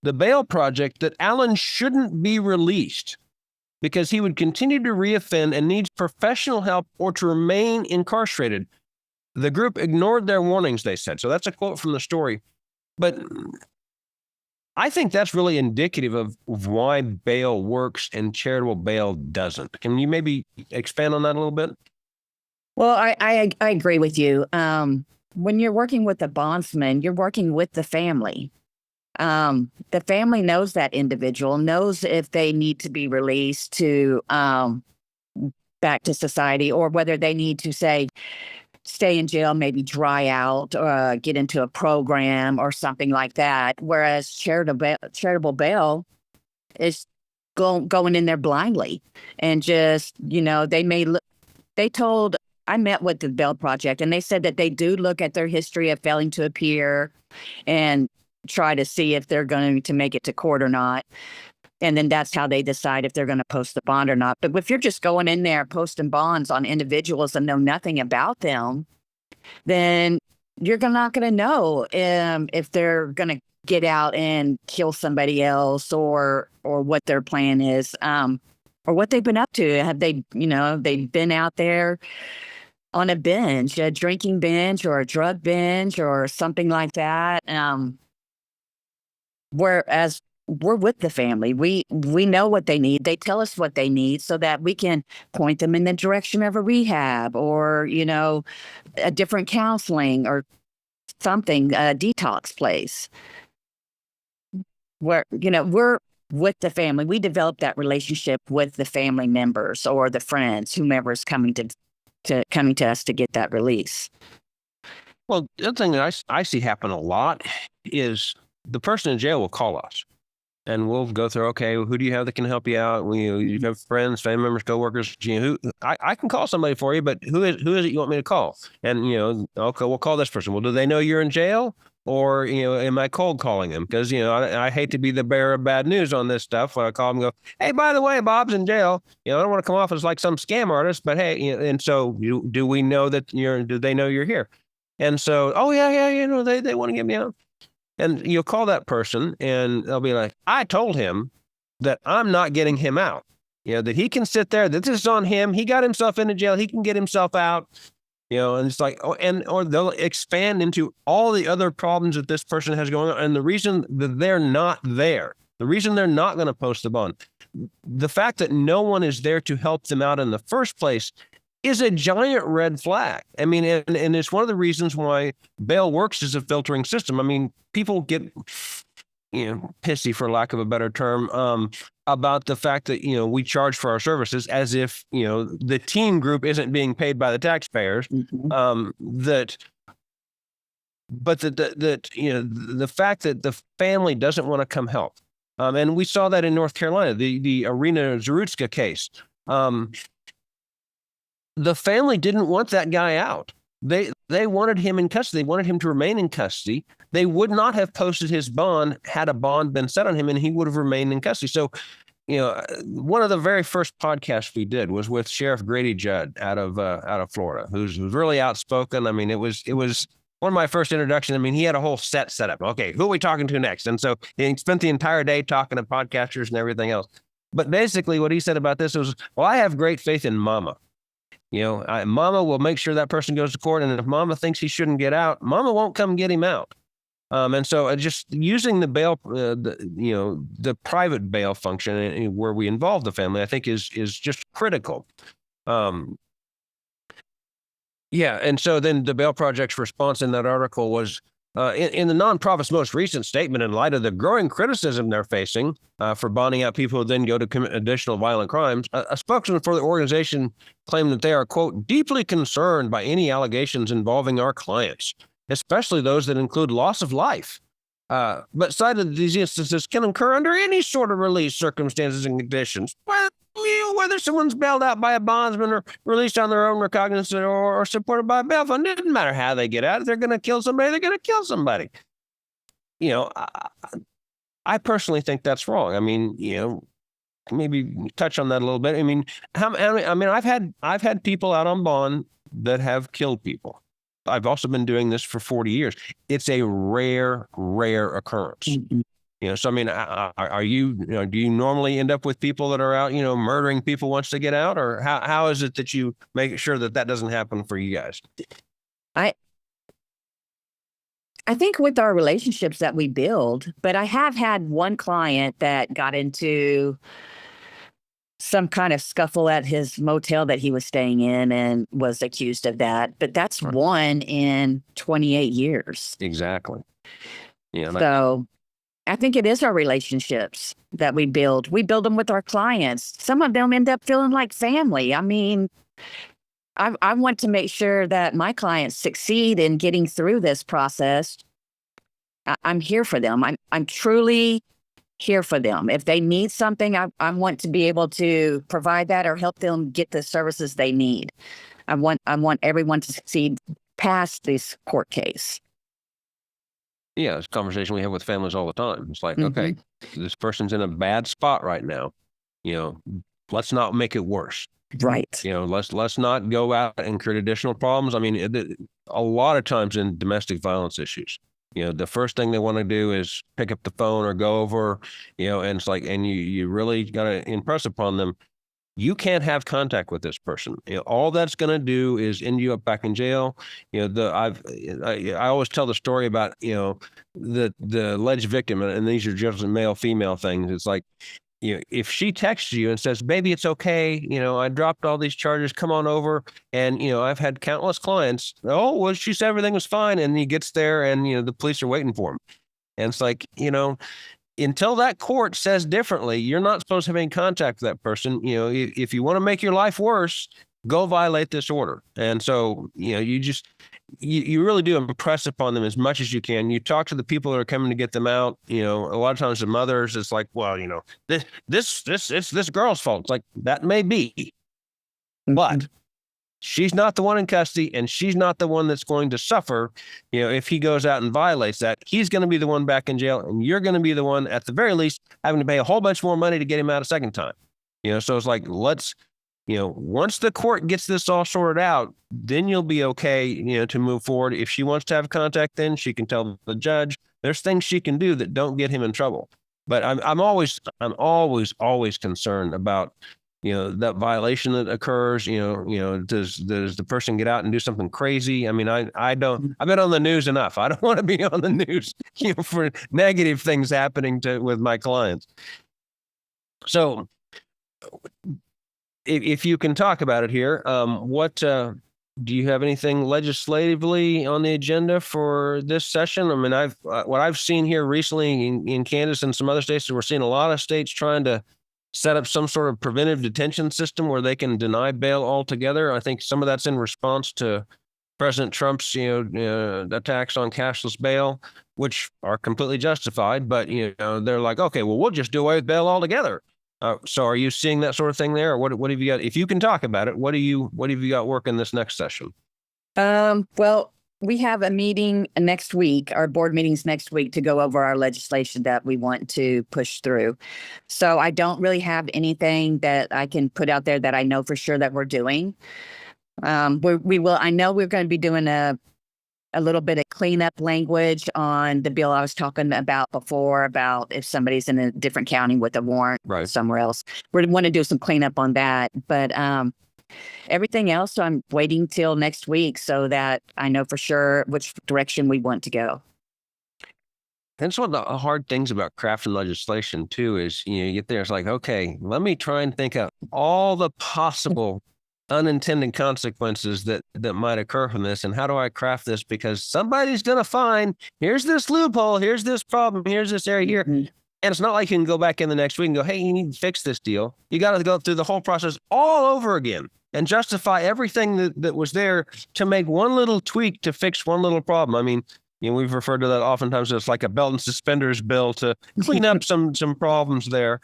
the bail project that Allen shouldn't be released because he would continue to reoffend and needs professional help or to remain incarcerated. The group ignored their warnings, they said. So that's a quote from the story. But I think that's really indicative of why bail works and charitable bail doesn't. Can you maybe expand on that a little bit? Well, I agree with you. When you're working with a bondsman, you're working with the family. The family knows that individual, knows if they need to be released to back to society, or whether they need to stay in jail, maybe dry out, or get into a program or something like that. Whereas charitable bail is going in there blindly and just, I met with the Bail Project, and they said that they do look at their history of failing to appear and try to see if they're going to make it to court or not. And then that's how they decide if they're going to post the bond or not. But if you're just going in there posting bonds on individuals and know nothing about them, then you're not going to know if they're going to get out and kill somebody else, or what their plan is, or what they've been up to. Have they, they've been out there on a binge, a drinking binge or a drug binge or something like that. Whereas we're with the family, we know what they need. They tell us what they need so that we can point them in the direction of a rehab or, a different counseling or something, a detox place. Where, we're with the family. We develop that relationship with the family members or the friends, whomever's coming to us to get that release. Well, the other thing that I see happen a lot is the person in jail will call us, and we'll go through, okay, who do you have that can help you out? You have friends, family members, coworkers. I can call somebody for you, but who is it you want me to call? And, okay, we'll call this person. Well, do they know you're in jail? Or, am I cold calling them? Because, I hate to be the bearer of bad news on this stuff. When I call them and go, hey, by the way, Bob's in jail. I don't want to come off as like some scam artist, but hey, and so do we know that do they know you're here? And so, oh, yeah, they want to get me out. And you'll call that person and they'll be like, I told him that I'm not getting him out. That he can sit there, that this is on him. He got himself into jail. He can get himself out. And it's like, or they'll expand into all the other problems that this person has going on. And the reason that they're not there, the reason they're not going to post the bond, the fact that no one is there to help them out in the first place is a giant red flag. I mean, and it's one of the reasons why bail works as a filtering system. I mean, people get, pissy, for lack of a better term, about the fact that, we charge for our services as if, the team group isn't being paid by the taxpayers. Mm-hmm. But the fact that the family doesn't want to come help. And we saw that in North Carolina, the Arena Zarutska case. The family didn't want that guy out. They wanted him in custody. They wanted him to remain in custody. They would not have posted his bond had a bond been set on him, and he would have remained in custody. So, one of the very first podcasts we did was with Sheriff Grady Judd out of Florida, who's really outspoken. I mean, it was one of my first introductions, I mean, he had a whole set up. Okay, who are we talking to next? And so he spent the entire day talking to podcasters and everything else. But basically what he said about this was, well, I have great faith in Mama. Mama will make sure that person goes to court. And if Mama thinks he shouldn't get out, Mama won't come get him out. And so just using the bail, the private bail function where we involve the family, I think is just critical. And so then the Bail Project's response in that article was, in the nonprofit's most recent statement, in light of the growing criticism they're facing for bonding out people who then go to commit additional violent crimes, a spokesman for the organization claimed that they are, quote, deeply concerned by any allegations involving our clients, especially those that include loss of life. But cited that these instances can occur under any sort of release circumstances and conditions. Whether someone's bailed out by a bondsman or released on their own recognizance or supported by a bail fund, it doesn't matter how they get out. If they're going to kill somebody, they're going to kill somebody. I personally think that's wrong. I mean, maybe touch on that a little bit. I mean, I've had people out on bond that have killed people. I've also been doing this for 40 years. It's a rare occurrence. Mm-hmm. So I mean, are you, do you normally end up with people that are out, murdering people once they get out, or how is it that you make sure that doesn't happen for you guys? I think with our relationships that we build, but I have had one client that got into some kind of scuffle at his motel that he was staying in and was accused of that. But that's right. One in 28 years. Exactly. Yeah. So I think it is our relationships that we build. We build them with our clients. Some of them end up feeling like family. I mean, I want to make sure that my clients succeed in getting through this process. I'm here for them. I'm truly here for them. If they need something, I want to be able to provide that or help them get the services they need. I want everyone to succeed past this court case. Yeah, it's a conversation we have with families all the time. It's like, okay, this person's in a bad spot right now. Let's not make it worse. Right. Let's not go out and create additional problems. I mean, a lot of times in domestic violence issues, the first thing they want to do is pick up the phone or go over, and it's like, and you really got to impress upon them, you can't have contact with this person. All that's going to do is end you up back in jail. I always tell the story about, the alleged victim, and these are just male female things. It's like, if she texts you and says, baby, it's okay. I dropped all these charges. Come on over. And, I've had countless clients. Oh, well, she said everything was fine. And he gets there and, the police are waiting for him. And it's like, until that court says differently, you're not supposed to have any contact with that person. If you want to make your life worse, go violate this order. And so, you really do impress upon them as much as you can. You talk to the people that are coming to get them out. A lot of times the mothers, it's like, well, this it's this girl's fault. It's like, that may be, but she's not the one in custody, and she's not the one that's going to suffer. If he goes out and violates that, he's going to be the one back in jail, and you're going to be the one, at the very least, having to pay a whole bunch more money to get him out a second time. So it's like, let's, once the court gets this all sorted out, then you'll be okay, to move forward. If she wants to have contact, then she can tell the judge. There's things she can do that don't get him in trouble. But I'm always concerned about, that violation that occurs. Does the person get out and do something crazy? I mean, I've been on the news enough. I don't want to be on the news, for negative things happening with my clients. So, if you can talk about it here, what do you have anything legislatively on the agenda for this session? I mean, what I've seen here recently in Kansas and some other states, we're seeing a lot of states trying to set up some sort of preventive detention system where they can deny bail altogether. I think some of that's in response to President Trump's, attacks on cashless bail, which are completely justified. But, they're like, okay, well, we'll just do away with bail altogether. So are you seeing that sort of thing there? Or what have you got? If you can talk about it, what have you got working this next session? Well, we have a meeting next week, our board meetings next week, to go over our legislation that we want to push through. So I don't really have anything that I can put out there that I know for sure that we're doing. I know we're going to be doing a a little bit of cleanup language on the bill I was talking about before, about if somebody's in a different county with a warrant somewhere else. We want to do some cleanup on that. But everything else, I'm waiting till next week so that I know for sure which direction we want to go. That's one of the hard things about crafting legislation, too, is, you get there, it's like, okay, let me try and think of all the possible unintended consequences that might occur from this, and how do I craft this? Because somebody's going to find, here's this loophole, here's this problem, here's this area here. And it's not like you can go back in the next week and go, hey, you need to fix this deal. You got to go through the whole process all over again and justify everything that was there to make one little tweak to fix one little problem. I mean, we've referred to that oftentimes as like a belt and suspenders bill to clean up some problems there.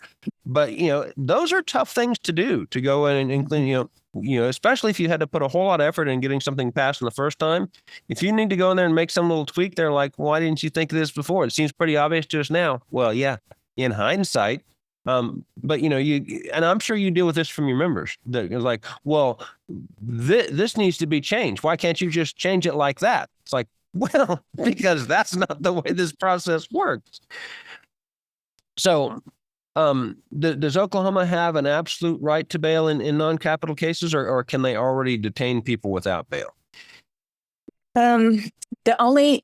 But, those are tough things to do, to go in and clean, especially if you had to put a whole lot of effort in getting something passed in the first time. If you need to go in there and make some little tweak, they're like, why didn't you think of this before? It seems pretty obvious to us now. Well, yeah, in hindsight. But, and I'm sure you deal with this from your members. That is like, well, this needs to be changed. Why can't you just change it like that? It's like, well, because that's not the way this process works. So, does Oklahoma have an absolute right to bail in non-capital cases, or can they already detain people without bail? The only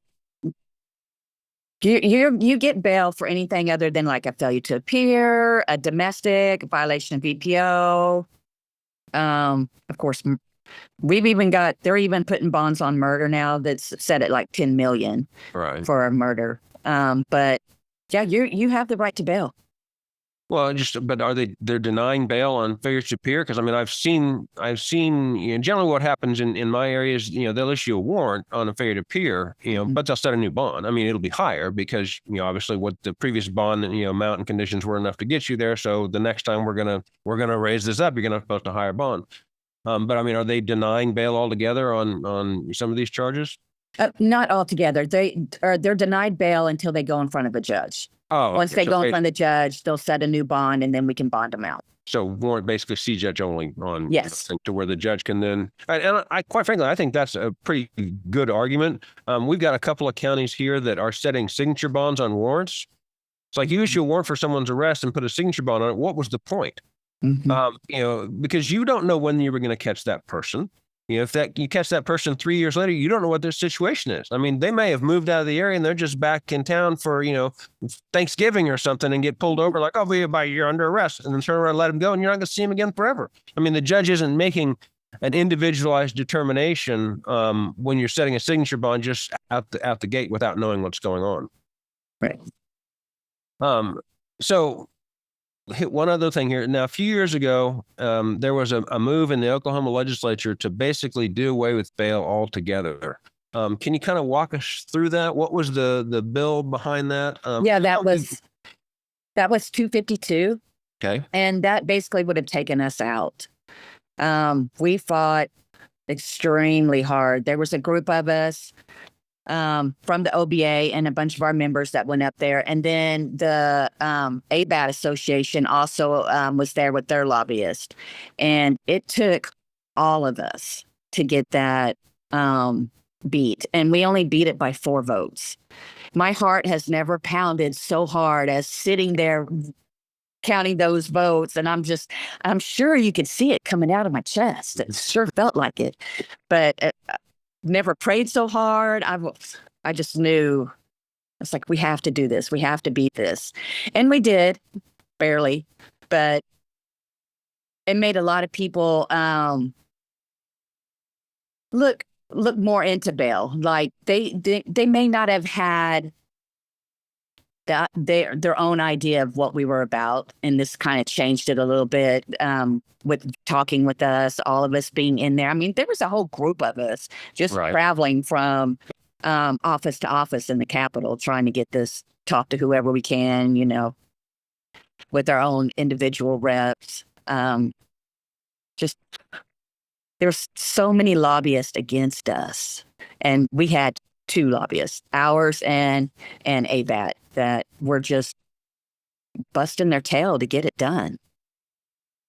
you get bail for anything other than like a failure to appear, a domestic violation of VPO. Of course, they're even putting bonds on murder now that's set at like 10 million for a murder. But yeah, you have the right to bail. Well, but they're denying bail on failure to appear? Because I mean, I've seen, generally what happens in my area is, they'll issue a warrant on a failure to appear, but they'll set a new bond. I mean, it'll be higher because, obviously what the previous bond, amount and conditions were enough to get you there. So the next time we're going to raise this up, you're going to post a higher bond. But I mean, are they denying bail altogether on some of these charges? Not altogether. They're denied bail until they go in front of a judge. Oh, once they go in front of the judge, they'll set a new bond, and then we can bond them out. So warrant basically see judge only on yes, to where the judge can then. And I quite frankly, I think that's a pretty good argument. We've got a couple of counties here that are setting signature bonds on warrants. It's like you issue a warrant for someone's arrest and put a signature bond on it. What was the point? Because you don't know when you were going to catch that person. If you catch that person 3 years later, you don't know what their situation is. I mean, they may have moved out of the area and they're just back in town for, Thanksgiving or something and get pulled over like, oh, you're under arrest, and then turn around and let them go, and you're not going to see them again forever. I mean, the judge isn't making an individualized determination when you're setting a signature bond just out the gate without knowing what's going on. Right. So one other thing here. Now, a few years ago, there was a move in the Oklahoma legislature to basically do away with bail altogether. Can you kind of walk us through that? What was the bill behind that? That was 252. Okay. And that basically would have taken us out. We fought extremely hard. There was a group of us from the OBA and a bunch of our members that went up there. And then the ABAT Association also was there with their lobbyist. And it took all of us to get that beat. And we only beat it by 4 votes. My heart has never pounded so hard as sitting there counting those votes. And I'm sure you could see it coming out of my chest. It sure felt like it. But never prayed so hard. I just knew, it's like, we have to do this. We have to beat this. And we did, barely, but it made a lot of people look more into bail. Like they may not have had their own idea of what we were about, and this kind of changed it a little bit with talking with us, all of us being in there. I mean, there was a whole group of us just traveling from office to office in the Capitol, trying to get this, talk to whoever we can, with our own individual reps. Just there's so many lobbyists against us, and we had 2 lobbyists, ours and ABAT, that were just busting their tail to get it done.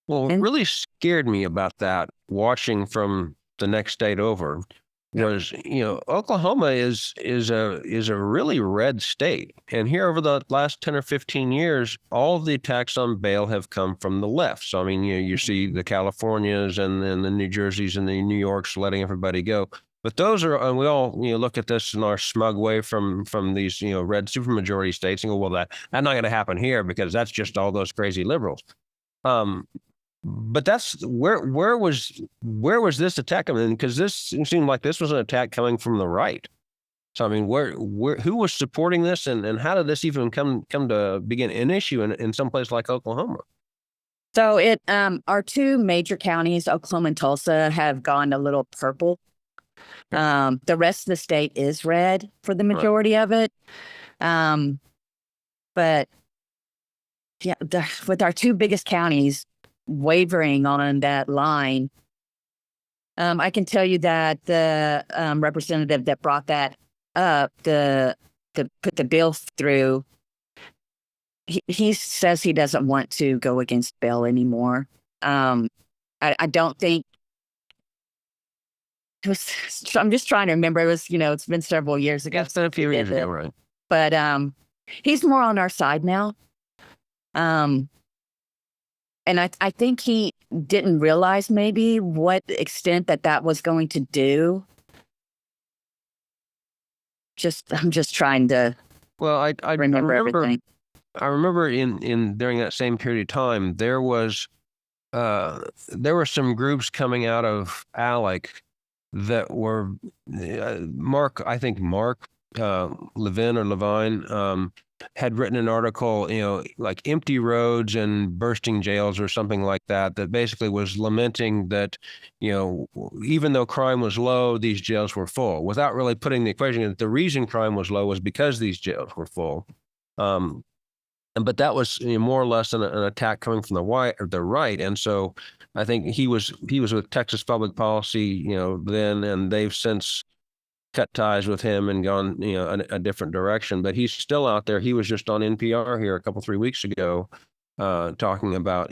Well, what really scared me about that, watching from the next state over, was, Oklahoma is a really red state, and here over the last 10 or 15 years, all of the attacks on bail have come from the left. So I mean, you see the Californias and the New Jerseys and the New Yorks letting everybody go. But those are, and we all look at this in our smug way from these red supermajority states and go, well, that's not going to happen here because that's just all those crazy liberals. But that's where was this attack coming in? Because this seemed like this was an attack coming from the right. So I mean, where who was supporting this, and how did this even come to begin an issue in some place like Oklahoma? So our two major counties, Oklahoma and Tulsa, have gone a little purple. The rest of the state is red for the majority of it. But yeah, with our two biggest counties wavering on that line, I can tell you that the representative that brought that up to put the bill through, he says he doesn't want to go against bail anymore. I don't think. I'm just trying to remember. It was, it's been several years ago. It's been a few years ago, right? But he's more on our side now. And I think he didn't realize maybe what extent that was going to do. I'm just trying to. Well, I remember everything. I remember in during that same period of time, there were some groups coming out of ALEC that were Mark Levine had written an article, like empty roads and bursting jails or something like that basically was lamenting that, even though crime was low, these jails were full, without really putting the equation that the reason crime was low was because these jails were full. But that was more or less an attack coming from the right. And so I think he was with Texas Public Policy, then, and they've since cut ties with him and gone, a different direction. But he's still out there. He was just on NPR here 3 weeks ago, talking about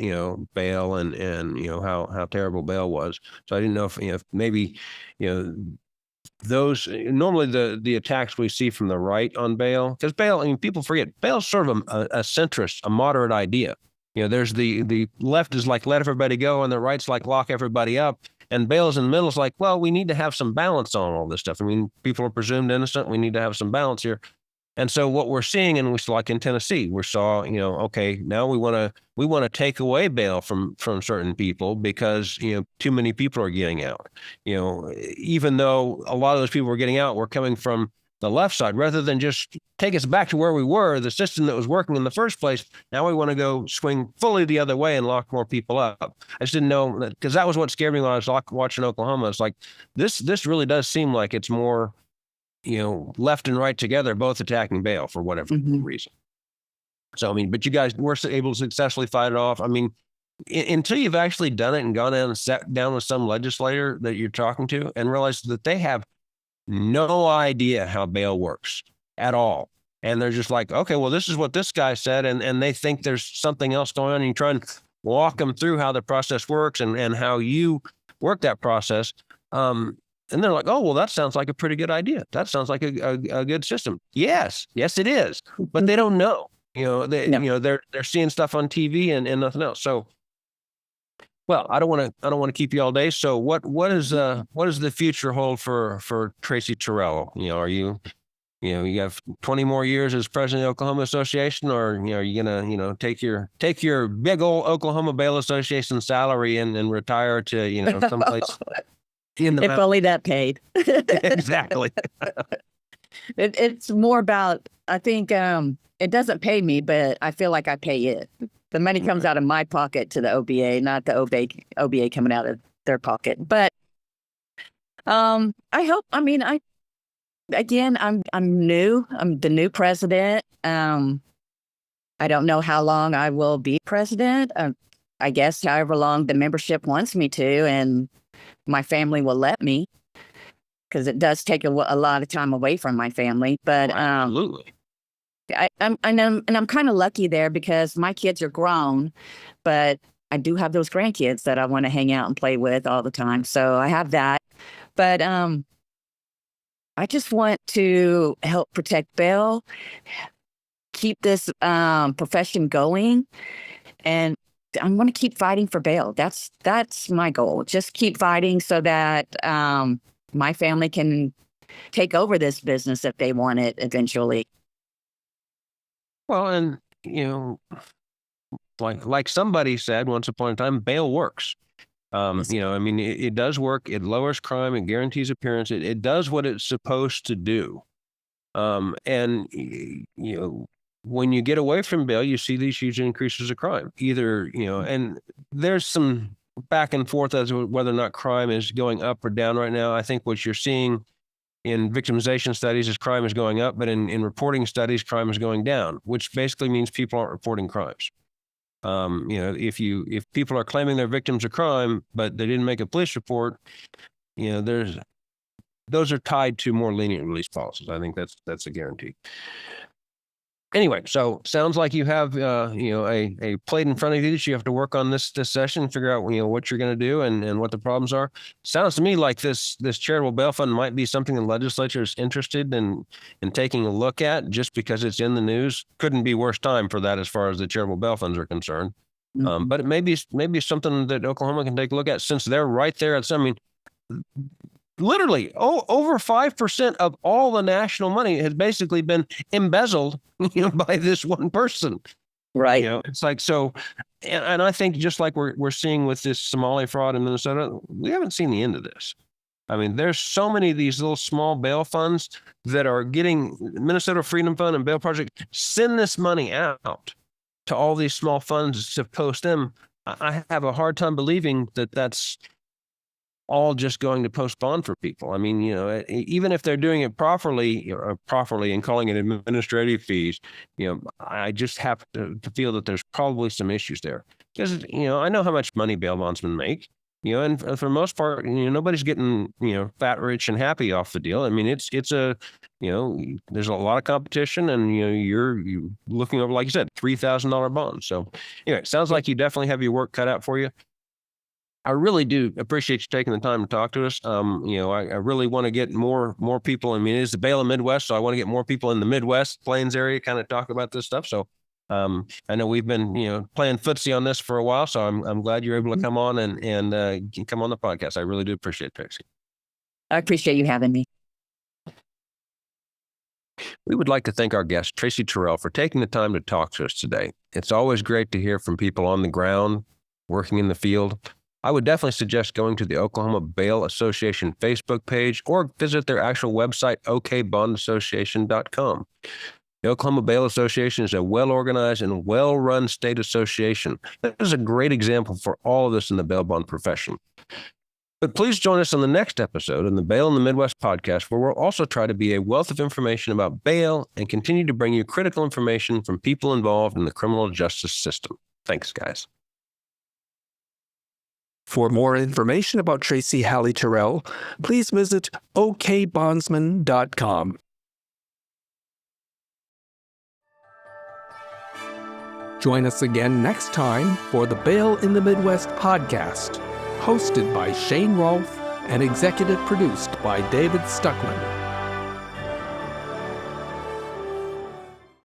bail and how terrible bail was. So I didn't know if maybe those normally the attacks we see from the right on bail, because bail, people forget bail's sort of a centrist, a moderate idea. There's the left is like let everybody go, and the right's like lock everybody up. And bail's in the middle is like, well, we need to have some balance on all this stuff. I mean, people are presumed innocent. We need to have some balance here. And so what we're seeing, and we saw like in Tennessee, we saw, okay, now we want to take away bail from certain people because, too many people are getting out. Even though a lot of those people were getting out were coming from the left side, rather than just take us back to where we were, the system that was working in the first place. Now we want to go swing fully the other way and lock more people up. I just didn't know that, because that was what scared me when I was watching Oklahoma. It's like, this really does seem like it's more, left and right together, both attacking bail for whatever reason. So, I mean, but you guys were able to successfully fight it off. I mean, until you've actually done it and gone down and sat down with some legislator that you're talking to and realized that they have no idea how bail works at all. And they're just like, okay, well, this is what this guy said. And they think there's something else going on. And you try and walk them through how the process works and how you work that process. And they're like, oh, well, that sounds like a pretty good idea. That sounds like a good system. Yes, it is. But they don't know. They're seeing stuff on TV and nothing else. So, well, I don't want to keep you all day. So what does the future hold for Tracey Terrell? Are you have 20 more years as president of the Oklahoma Association, or are you gonna take your big old Oklahoma Bail Association salary and retire to someplace in the if only that paid. Exactly. It's more about, I think it doesn't pay me, but I feel like I pay it. The money comes out of my pocket to the OBA, not the OBA coming out of their pocket. But I hope. I mean, I'm new. I'm the new president. I don't know how long I will be president. I guess however long the membership wants me to, and my family will let me, because it does take a lot of time away from my family. But absolutely. I'm kind of lucky there because my kids are grown, but I do have those grandkids that I want to hang out and play with all the time. So I have that. But I just want to help protect bail, keep this profession going, and I want to keep fighting for bail. That's my goal. Just keep fighting so that my family can take over this business if they want it eventually. Well, and like somebody said once upon a time, bail works. It does work. It lowers crime. It guarantees appearance. It does what it's supposed to do. And when you get away from bail, you see these huge increases of crime. And there's some back and forth as to whether or not crime is going up or down right now. I think what you're seeing in victimization studies is crime is going up, but in reporting studies, crime is going down, which basically means people aren't reporting crimes. If people are claiming they're victims of crime, but they didn't make a police report, those are tied to more lenient release policies. I think that's a guarantee. Anyway, so sounds like you have a plate in front of you that you have to work on this session, figure out what you're going to do and what the problems are. Sounds to me like this charitable bail fund might be something the legislature is interested in taking a look at, just because it's in the news. Couldn't be worse time for that as far as the charitable bail funds are concerned. Mm-hmm. But it may be something that Oklahoma can take a look at, since they're right there at literally, over 5% of all the national money has basically been embezzled, by this one person. Right. It's like, so, and I think just like we're seeing with this Somali fraud in Minnesota, we haven't seen the end of this. I mean, there's so many of these little small bail funds that are getting Minnesota Freedom Fund and Bail Project send this money out to all these small funds to post them. I have a hard time believing that that's all just going to post bond for people. I mean, even if they're doing it properly and calling it administrative fees, I just have to feel that there's probably some issues there. Because, I know how much money bail bondsmen make, and for the most part, nobody's getting, fat, rich, and happy off the deal. I mean, it's a, there's a lot of competition, and, you're looking over, like you said, $3,000 bonds. So anyway, it sounds like you definitely have your work cut out for you. I really do appreciate you taking the time to talk to us. I really want to get more people. I mean, it's the Bail in Midwest, so I want to get more people in the Midwest Plains area kind of talk about this stuff. So I know we've been playing footsie on this for a while, so I'm glad you're able to come on and come on the podcast. I really do appreciate it, Tracey. I appreciate you having me. We would like to thank our guest, Tracey Terrell, for taking the time to talk to us today. It's always great to hear from people on the ground, working in the field. I would definitely suggest going to the Oklahoma Bail Association Facebook page or visit their actual website, okbondassociation.com. The Oklahoma Bail Association is a well-organized and well-run state association. That is a great example for all of us in the bail bond profession. But please join us on the next episode in the Bail in the Midwest podcast, where we'll also try to be a wealth of information about bail and continue to bring you critical information from people involved in the criminal justice system. Thanks, guys. For more information about Tracey Halley-Terrell, please visit okbondsman.com. Join us again next time for the Bail in the Midwest podcast, hosted by Shane Rolf and executive produced by David Stuckman.